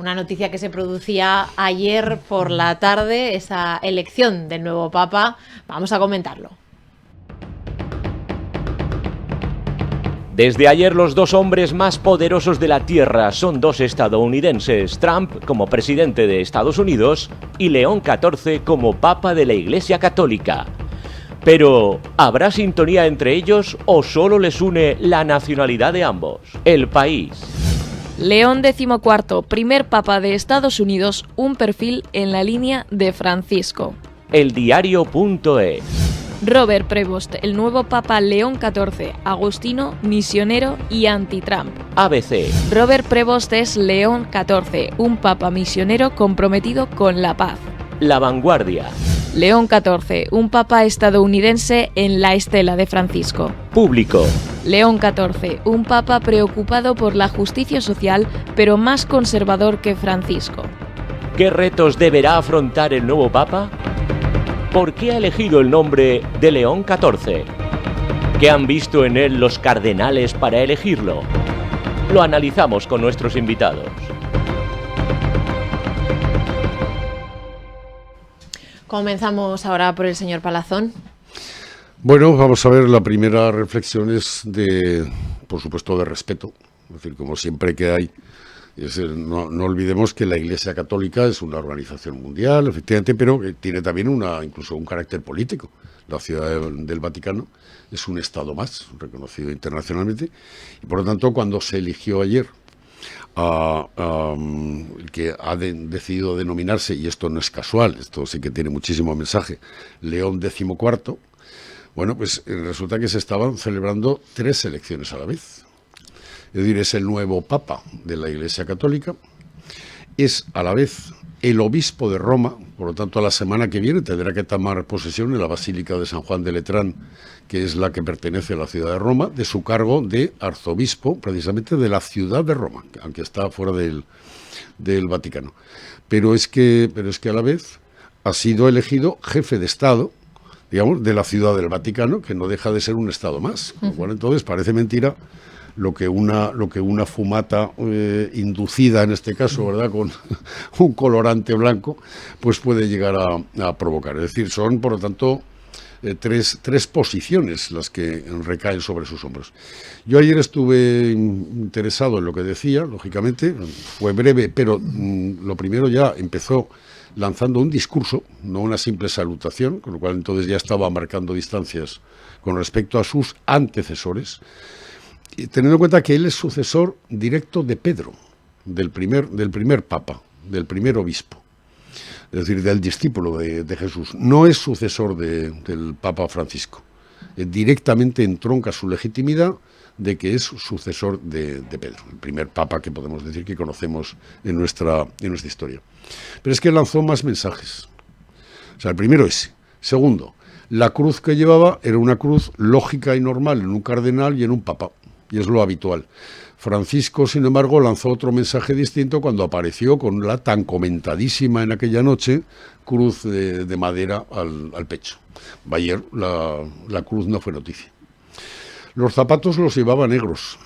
una noticia que se producía ayer por la tarde, esa elección del nuevo Papa. Vamos a comentarlo. Desde ayer los dos hombres más poderosos de la Tierra son dos estadounidenses, Trump como presidente de Estados Unidos y León XIV como Papa de la Iglesia Católica. Pero, ¿habrá sintonía entre ellos o solo les une la nacionalidad de ambos? El País. León XIV, primer Papa de Estados Unidos, un perfil en la línea de Francisco. Eldiario.es. Robert Prevost, el nuevo Papa León XIV, agustino, misionero y anti-Trump. ABC. Robert Prevost es León XIV, un Papa misionero comprometido con la paz. La Vanguardia. León XIV, un Papa estadounidense en la estela de Francisco. Público. León XIV, un Papa preocupado por la justicia social, pero más conservador que Francisco. ¿Qué retos deberá afrontar el nuevo Papa? ¿Por qué ha elegido el nombre de León XIV? ¿Qué han visto en él los cardenales para elegirlo? Lo analizamos con nuestros invitados. Comenzamos ahora por el señor Palazón. Bueno, vamos a ver, la primera reflexión es por supuesto, de respeto. Es decir, como siempre que hay, no olvidemos que la Iglesia Católica es una organización mundial, efectivamente, pero que tiene también incluso un carácter político. La Ciudad del Vaticano es un Estado más, reconocido internacionalmente, y por lo tanto, cuando se eligió ayer el que ha decidido denominarse, y esto no es casual, esto sí que tiene muchísimo mensaje, León XIV, bueno, pues resulta que se estaban celebrando 3 elecciones a la vez. Es decir, es el nuevo Papa de la Iglesia Católica, es a la vez el obispo de Roma, por lo tanto a la semana que viene tendrá que tomar posesión en la Basílica de San Juan de Letrán, que es la que pertenece a la ciudad de Roma, de su cargo de arzobispo, precisamente de la ciudad de Roma, aunque está fuera del Vaticano. Pero es que a la vez ha sido elegido jefe de Estado, digamos, de la ciudad del Vaticano, que no deja de ser un Estado más. Con lo cual, entonces, parece mentira lo que una fumata inducida, en este caso, ¿verdad?, con un colorante blanco, pues puede llegar a provocar. Es decir, son, por lo tanto, tres posiciones las que recaen sobre sus hombros. Yo ayer estuve interesado en lo que decía, lógicamente, fue breve, pero lo primero ya empezó lanzando un discurso, no una simple salutación, con lo cual entonces ya estaba marcando distancias con respecto a sus antecesores, y teniendo en cuenta que él es sucesor directo de Pedro, del primer papa, del primer obispo, es decir, del discípulo de Jesús. No es sucesor del Papa Francisco. Directamente entronca su legitimidad de que es sucesor de Pedro, el primer papa que podemos decir que conocemos en nuestra historia. Pero es que lanzó más mensajes. O sea, el primero ese. Segundo, la cruz que llevaba era una cruz lógica y normal en un cardenal y en un papa, y es lo habitual. Francisco, sin embargo, lanzó otro mensaje distinto cuando apareció con la tan comentadísima en aquella noche cruz de madera al pecho. Ayer la cruz no fue noticia. Los zapatos los llevaba negros.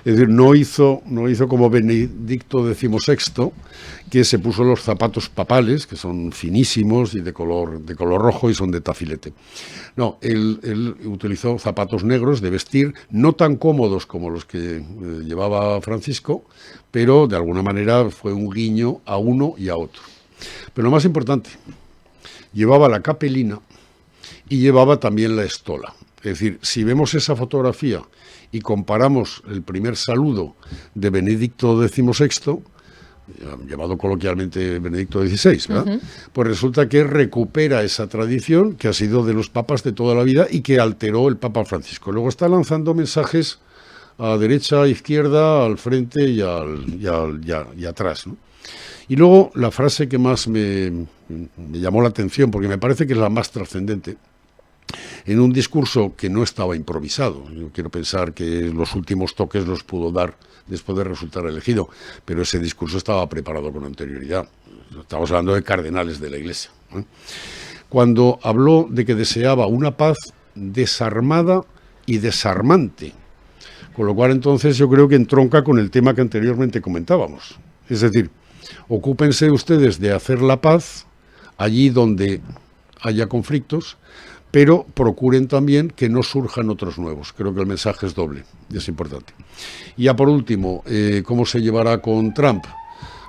Es decir, no hizo como Benedicto XVI, que se puso los zapatos papales, que son finísimos y de color rojo y son de tafilete. No, él utilizó zapatos negros de vestir, no tan cómodos como los que llevaba Francisco, pero de alguna manera fue un guiño a uno y a otro. Pero lo más importante, llevaba la capelina y llevaba también la estola. Es decir, si vemos esa fotografía y comparamos el primer saludo de Benedicto XVI, llamado coloquialmente Benedicto XVI, ¿verdad? Pues resulta que recupera esa tradición que ha sido de los papas de toda la vida y que alteró el Papa Francisco. Luego está lanzando mensajes a derecha, a izquierda, al frente y atrás, ¿no? Y luego la frase que más me llamó la atención, porque me parece que es la más trascendente, en un discurso que no estaba improvisado. Yo quiero pensar que los últimos toques los pudo dar después de resultar elegido, pero ese discurso estaba preparado con anterioridad. Estamos hablando de cardenales de la Iglesia, ¿eh? Cuando habló de que deseaba una paz desarmada y desarmante, con lo cual entonces yo creo que entronca con el tema que anteriormente comentábamos. Es Es decir, ocúpense ustedes de hacer la paz allí donde haya conflictos, pero procuren también que no surjan otros nuevos. Creo que el mensaje es doble y es importante. Y ya por último, ¿cómo se llevará con Trump?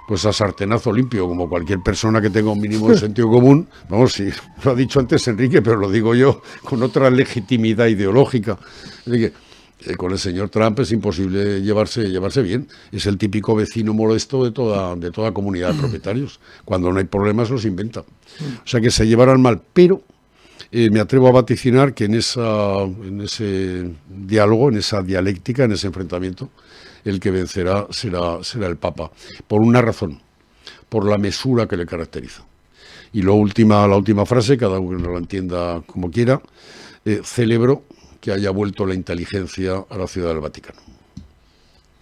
Pues a sartenazo limpio, como cualquier persona que tenga un mínimo de sentido común. Vamos, sí, lo ha dicho antes Enrique, pero lo digo yo con otra legitimidad ideológica. Es decir, que con el señor Trump es imposible llevarse bien. Es el típico vecino molesto de toda comunidad de propietarios. Cuando no hay problemas los inventa. O sea que se llevarán mal, pero me atrevo a vaticinar que en ese diálogo, en esa dialéctica, en ese enfrentamiento, el que vencerá será el Papa, por una razón, por la mesura que le caracteriza. Y la última frase, cada uno la entienda como quiera, celebro que haya vuelto la inteligencia a la Ciudad del Vaticano.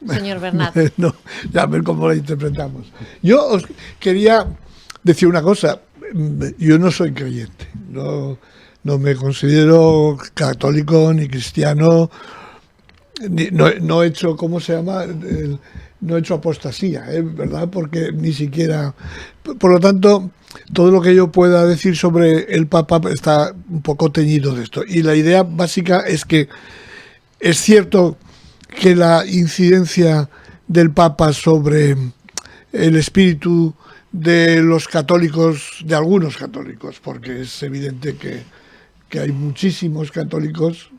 Señor Bernat. No, ya a ver cómo la interpretamos. Yo os quería decir una cosa. Yo no soy creyente, no me considero católico ni cristiano, no he hecho, ¿cómo se llama? No he hecho apostasía, ¿verdad? Porque ni siquiera... Por lo tanto, todo lo que yo pueda decir sobre el Papa está un poco teñido de esto. Y la idea básica es que es cierto que la incidencia del Papa sobre el espíritu de los católicos, de algunos católicos, porque es evidente que hay muchísimos católicos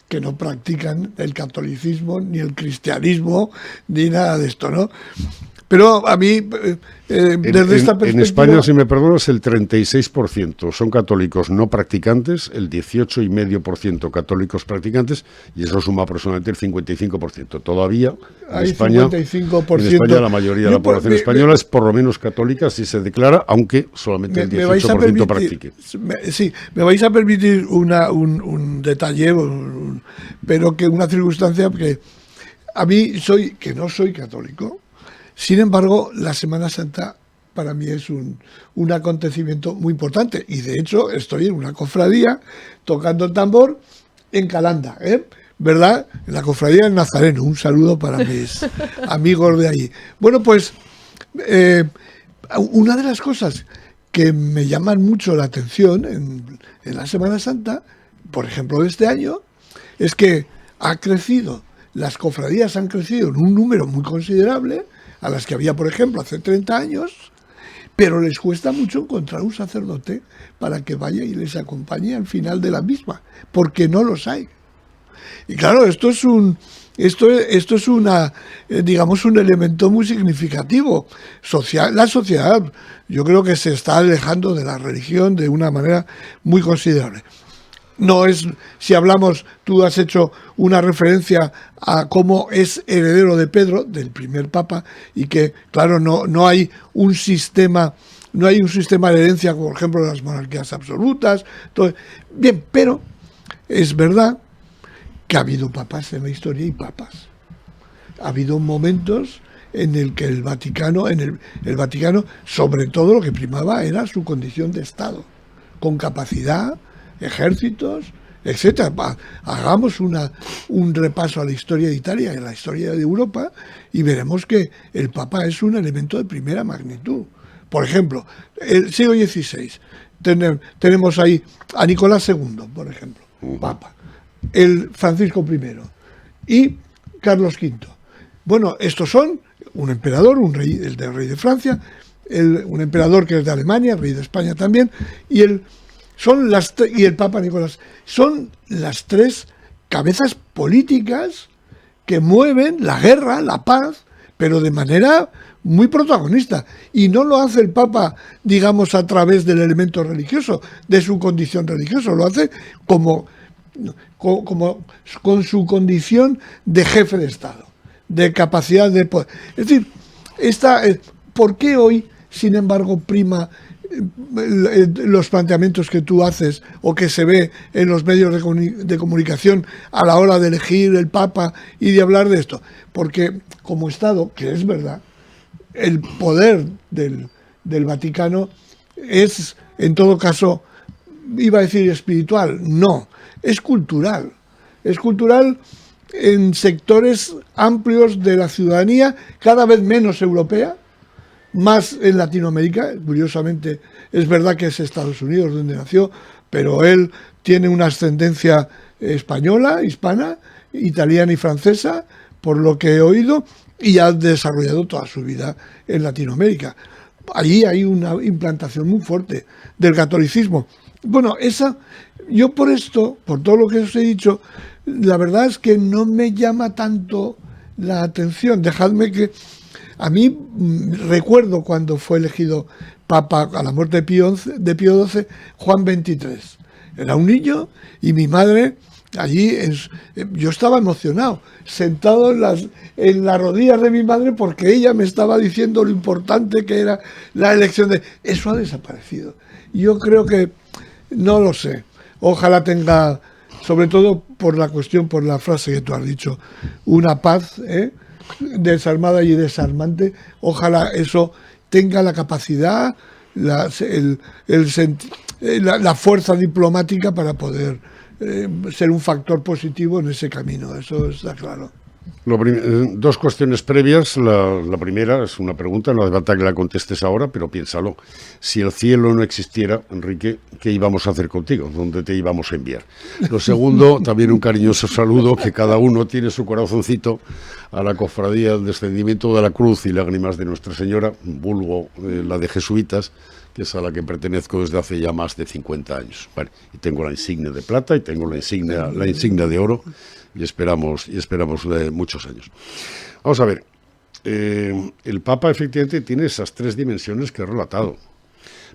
que no practican el catolicismo, ni el cristianismo, ni nada de esto, ¿no? Pero a mí, desde esta perspectiva... En España, si me perdonas, el 36% son católicos no practicantes, el 18,5% católicos practicantes, y eso suma aproximadamente el 55%. Todavía, en España, 55%. En España la mayoría de la población española es por lo menos católica si se declara, aunque solamente el 18% practique. Sí, me vais a permitir un detalle, pero que una circunstancia que a mí que no soy católico. Sin embargo, la Semana Santa para mí es un acontecimiento muy importante. Y de hecho, estoy en una cofradía tocando el tambor en Calanda, ¿verdad? En la cofradía del Nazareno. Un saludo para mis amigos de allí. Bueno, pues una de las cosas que me llaman mucho la atención en la Semana Santa, por ejemplo, de este año, es que las cofradías han crecido en un número muy considerable, a las que había, por ejemplo, hace 30 años, pero les cuesta mucho encontrar un sacerdote para que vaya y les acompañe al final de la misma, porque no los hay. Y claro, esto es digamos, un elemento muy significativo. La sociedad, yo creo que se está alejando de la religión de una manera muy considerable. No es, si hablamos, tú has hecho una referencia a cómo es heredero de Pedro, del primer papa, y que, claro, no hay un sistema de herencia, como por ejemplo las monarquías absolutas. Bien, pero es verdad que ha habido papas en la historia y papas. Ha habido momentos en el que el Vaticano, sobre todo lo que primaba era su condición de Estado, con capacidad, ejércitos, etcétera. Hagamos un repaso a la historia de Italia y a la historia de Europa y veremos que el Papa es un elemento de primera magnitud. Por ejemplo, el siglo XVI, tenemos ahí a Nicolás II, por ejemplo, Papa, el Francisco I y Carlos V. Bueno, estos son un emperador, un rey, el rey de Francia, un emperador que es de Alemania, rey de España también, y el Papa Nicolás. Son las tres cabezas políticas que mueven la guerra, la paz, pero de manera muy protagonista. Y no lo hace el Papa, digamos, a través del elemento religioso, de su condición religiosa, lo hace con su condición de jefe de Estado, de capacidad de poder. Es decir, ¿por qué hoy, sin embargo, prima los planteamientos que tú haces o que se ve en los medios de comunicación a la hora de elegir el Papa y de hablar de esto? Porque como Estado, que es verdad, el poder del Vaticano es, en todo caso, iba a decir espiritual, no, es cultural. Es cultural en sectores amplios de la ciudadanía, cada vez menos europea, más en Latinoamérica. Curiosamente, es verdad que es Estados Unidos donde nació, pero él tiene una ascendencia española, hispana, italiana y francesa, por lo que he oído, y ha desarrollado toda su vida en Latinoamérica. Allí hay una implantación muy fuerte del catolicismo. Bueno, yo por esto, por todo lo que os he dicho, la verdad es que no me llama tanto la atención. Dejadme que... A mí recuerdo cuando fue elegido Papa a la muerte de Pío XII, Juan XXIII. Era un niño y mi madre... Allí yo estaba emocionado, sentado en las rodillas de mi madre, porque ella me estaba diciendo lo importante que era la elección de... Eso ha desaparecido. Yo creo que, no lo sé, ojalá tenga, sobre todo por la frase que tú has dicho, una paz desarmada y desarmante, ojalá eso tenga la capacidad, la fuerza diplomática para poder ser un factor positivo en ese camino, eso está claro. Dos cuestiones previas. La primera es una pregunta, no hace falta que la contestes ahora, pero piénsalo. Si el cielo no existiera, Enrique, ¿qué íbamos a hacer contigo? ¿Dónde te íbamos a enviar? Lo segundo, también un cariñoso saludo, que cada uno tiene su corazoncito a la Cofradía del Descendimiento de la Cruz y Lágrimas de Nuestra Señora, vulgo la de jesuitas, que es a la que pertenezco desde hace ya más de 50 años. Vale, y tengo la insignia de plata y tengo la insignia de oro, y esperamos muchos años. Vamos a ver, el Papa efectivamente tiene esas tres dimensiones que he relatado,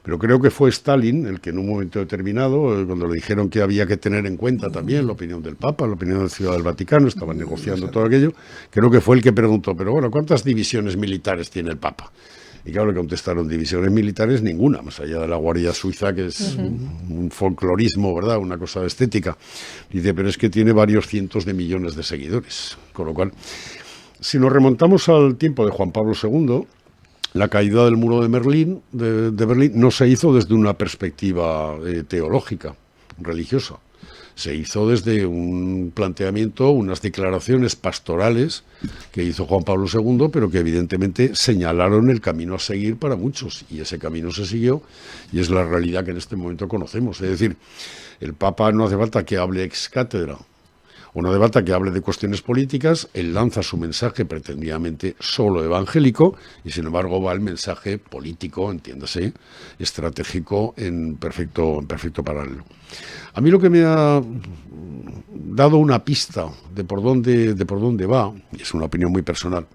pero creo que fue Stalin el que en un momento determinado, cuando le dijeron que había que tener en cuenta también la opinión del Papa, la opinión de la Ciudad del Vaticano, estaban negociando todo aquello, creo que fue el que preguntó, pero bueno, ¿cuántas divisiones militares tiene el Papa? Y claro, le contestaron, divisiones militares ninguna, más allá de la Guardia Suiza, que es un folclorismo, ¿verdad?, una cosa estética. Dice, pero es que tiene varios cientos de millones de seguidores. Con lo cual, si nos remontamos al tiempo de Juan Pablo II, la caída del muro de Berlín no se hizo desde una perspectiva teológica, religiosa. Se hizo desde un planteamiento, unas declaraciones pastorales que hizo Juan Pablo II, pero que evidentemente señalaron el camino a seguir para muchos, y ese camino se siguió, y es la realidad que en este momento conocemos. Es decir, el Papa no hace falta que hable ex cátedra, o no hace falta que hable de cuestiones políticas, él lanza su mensaje pretendidamente solo evangélico, y sin embargo va el mensaje político, entiéndase, estratégico, en perfecto paralelo. A mí lo que me ha dado una pista de por dónde va, y es una opinión muy personal,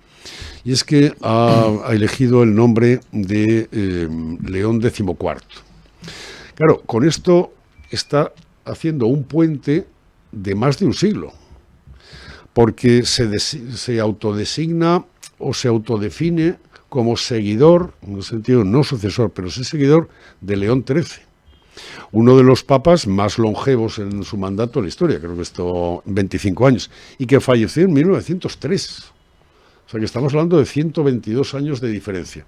y es que ha elegido el nombre de León XIV. Claro, con esto está haciendo un puente de más de un siglo, porque se autodesigna o se autodefine como seguidor, en el sentido no sucesor, pero sí seguidor de León XIII. Uno de los papas más longevos en su mandato en la historia, creo que estuvo 25 años, y que falleció en 1903. O sea que estamos hablando de 122 años de diferencia,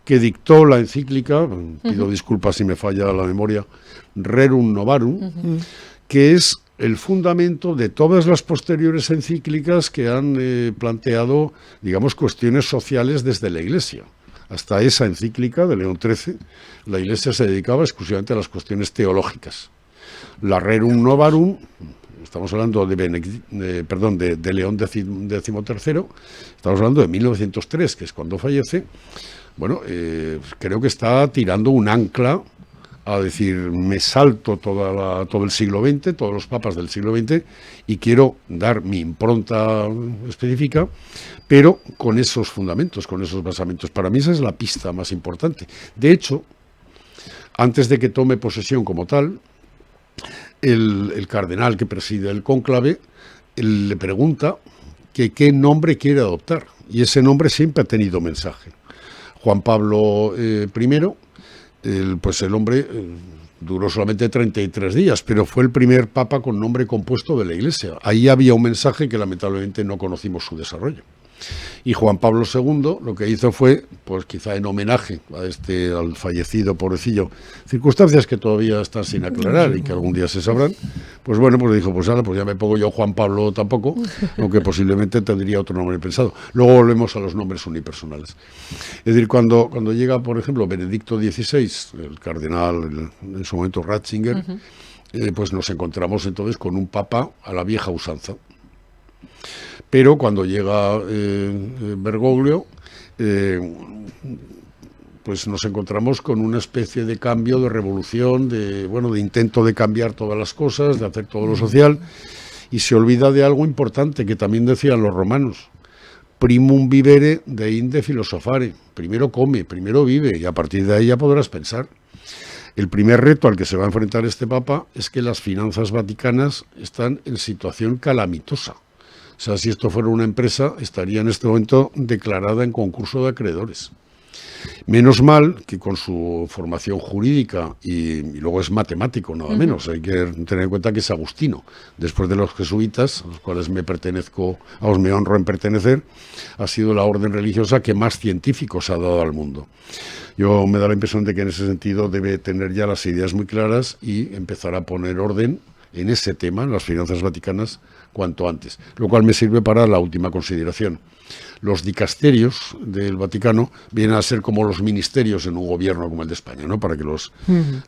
que dictó la encíclica, pido disculpas si me falla la memoria, Rerum Novarum, que es el fundamento de todas las posteriores encíclicas que han planteado, digamos, cuestiones sociales desde la Iglesia. Hasta esa encíclica de León XIII, la Iglesia se dedicaba exclusivamente a las cuestiones teológicas. La Rerum Novarum, estamos hablando de León XIII, estamos hablando de 1903, que es cuando fallece. Bueno, creo que está tirando un ancla a decir, me salto todo el siglo XX, todos los papas del siglo XX, y quiero dar mi impronta específica, pero con esos fundamentos, con esos basamentos. Para mí esa es la pista más importante. De hecho, antes de que tome posesión como tal, el cardenal que preside el cónclave le pregunta que qué nombre quiere adoptar, y ese nombre siempre ha tenido mensaje. Juan Pablo I, el hombre duró solamente 33 días, pero fue el primer papa con nombre compuesto de la Iglesia. Ahí había un mensaje que lamentablemente no conocimos su desarrollo. Y Juan Pablo II lo que hizo fue, pues quizá en homenaje al fallecido pobrecillo, circunstancias que todavía están sin aclarar y que algún día se sabrán, pues bueno, pues dijo, pues ahora pues ya me pongo yo Juan Pablo tampoco, aunque posiblemente tendría otro nombre pensado. Luego volvemos a los nombres unipersonales. Es decir, cuando llega, por ejemplo, Benedicto XVI, el cardenal, en su momento Ratzinger, pues nos encontramos entonces con un papa a la vieja usanza. Pero cuando llega Bergoglio, pues nos encontramos con una especie de cambio, de revolución, de intento de cambiar todas las cosas, de hacer todo lo social, y se olvida de algo importante que también decían los romanos: primum vivere deinde philosophare. Primero come, primero vive, y a partir de ahí ya podrás pensar. El primer reto al que se va a enfrentar este papa es que las finanzas vaticanas están en situación calamitosa. O sea, si esto fuera una empresa, estaría en este momento declarada en concurso de acreedores. Menos mal que con su formación jurídica y luego es matemático, nada menos. Hay que tener en cuenta que es agustino. Después de los jesuitas, a los cuales me honro en pertenecer, ha sido la orden religiosa que más científicos ha dado al mundo. Yo me da la impresión de que en ese sentido debe tener ya las ideas muy claras y empezar a poner orden en ese tema, en las finanzas vaticanas, cuanto antes. Lo cual me sirve para la última consideración. Los dicasterios del Vaticano vienen a ser como los ministerios en un gobierno como el de España, ¿no? Para que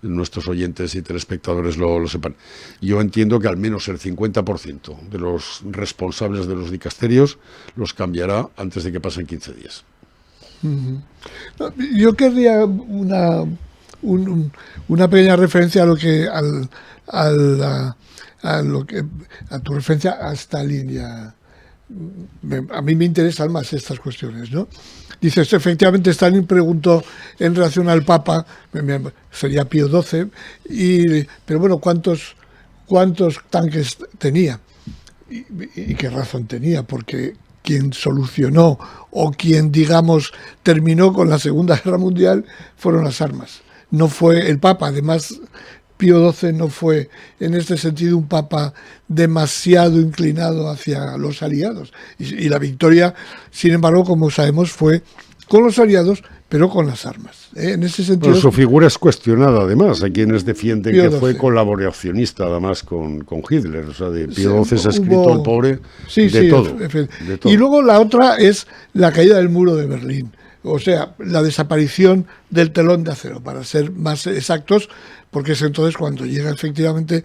nuestros oyentes y telespectadores lo sepan. Yo entiendo que al menos el 50% de los responsables de los dicasterios los cambiará antes de que pasen 15 días. Yo querría una pequeña referencia a lo que a tu referencia a Stalin y a mí me interesan más estas cuestiones, ¿no? Dices, efectivamente, Stalin preguntó en relación al Papa, sería Pío XII, pero bueno, ¿cuántos tanques tenía? ¿Y qué razón tenía? Porque quien solucionó o quien, digamos, terminó con la Segunda Guerra Mundial fueron las armas. No fue el Papa, además. Pío XII no fue, en este sentido, un papa demasiado inclinado hacia los aliados. Y la victoria, sin embargo, como sabemos, fue con los aliados, pero con las armas. En ese sentido. Pero su figura es cuestionada, además. Hay quienes defienden que fue colaboracionista, además, con Hitler. O sea, de Pío XII se ha escrito el pobre de todo. Y luego la otra es la caída del muro de Berlín. O sea, la desaparición del telón de acero, para ser más exactos, porque es entonces cuando llega efectivamente,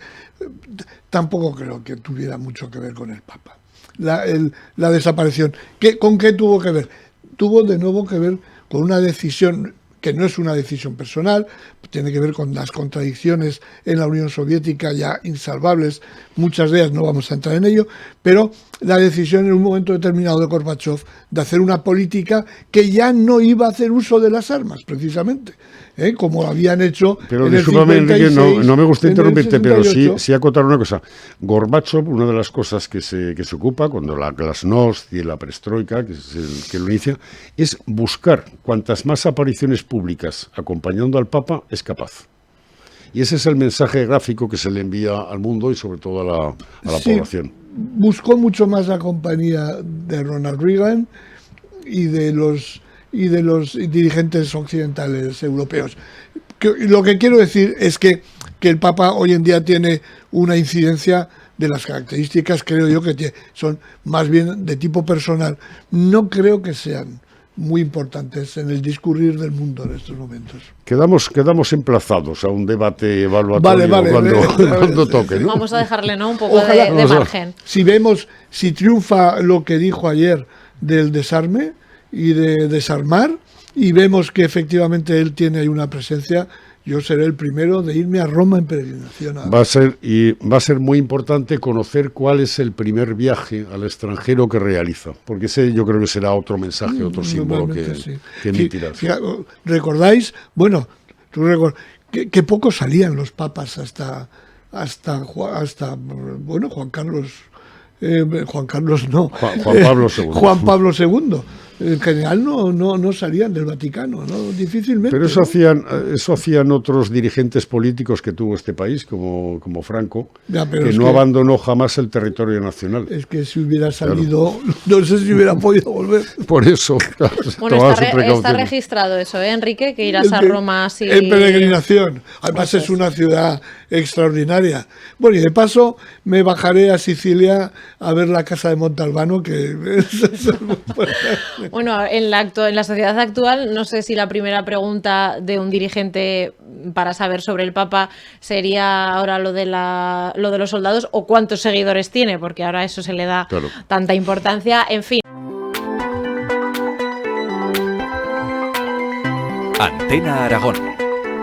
tampoco creo que tuviera mucho que ver con el Papa. La desaparición. ¿Con qué tuvo que ver? Tuvo de nuevo que ver con una decisión que no es una decisión personal, tiene que ver con las contradicciones en la Unión Soviética ya insalvables, muchas de ellas, no vamos a entrar en ello, pero la decisión en un momento determinado de Gorbachev de hacer una política que ya no iba a hacer uso de las armas, precisamente, como habían hecho pero en el 56, Enrique, no me gusta interrumpirte, pero 68. sí acotar una cosa. Gorbachev, una de las cosas que se ocupa cuando la glasnost y la perestroika, que es el que lo inicia, es buscar cuantas más apariciones públicas acompañando al Papa es capaz. Y ese es el mensaje gráfico que se le envía al mundo y sobre todo a la población. Buscó mucho más la compañía de Ronald Reagan y de los dirigentes occidentales europeos. Lo que quiero decir es que el Papa hoy en día tiene una incidencia de las características, creo yo, que son más bien de tipo personal. No creo que sean muy importantes en el discurrir del mundo en estos momentos. Quedamos emplazados a un debate evaluatorio cuando toque, ¿no? Vamos a dejarle, ¿no?, un poco de margen. Si triunfa lo que dijo ayer del desarme y de desarmar, y vemos que efectivamente él tiene ahí una presencia, yo seré el primero de irme a Roma en peregrinación. Va a ser muy importante conocer cuál es el primer viaje al extranjero que realiza, porque ese yo creo que será otro mensaje, otro símbolo que emitirá. ¿Recordáis? Bueno, que poco salían los papas hasta Juan Pablo II. en general no salían del Vaticano, ¿no? Difícilmente. Pero eso ¿no? hacían otros dirigentes políticos que tuvo este país, como Franco, Ya, pero que es no que abandonó jamás el territorio nacional. Es que si hubiera salido, no sé si hubiera podido volver. Por eso, claro, Bueno, tomaba está, sus precauciones. está registrado eso, Enrique, que irás a Roma así. En peregrinación. Además es una ciudad extraordinaria. Bueno, y de paso me bajaré a Sicilia a ver la casa de Montalbano, que Bueno, en la sociedad actual, no sé si la primera pregunta de un dirigente para saber sobre el Papa sería ahora lo de los soldados o cuántos seguidores tiene, porque ahora eso se le da tanta importancia. En fin. Antena Aragón.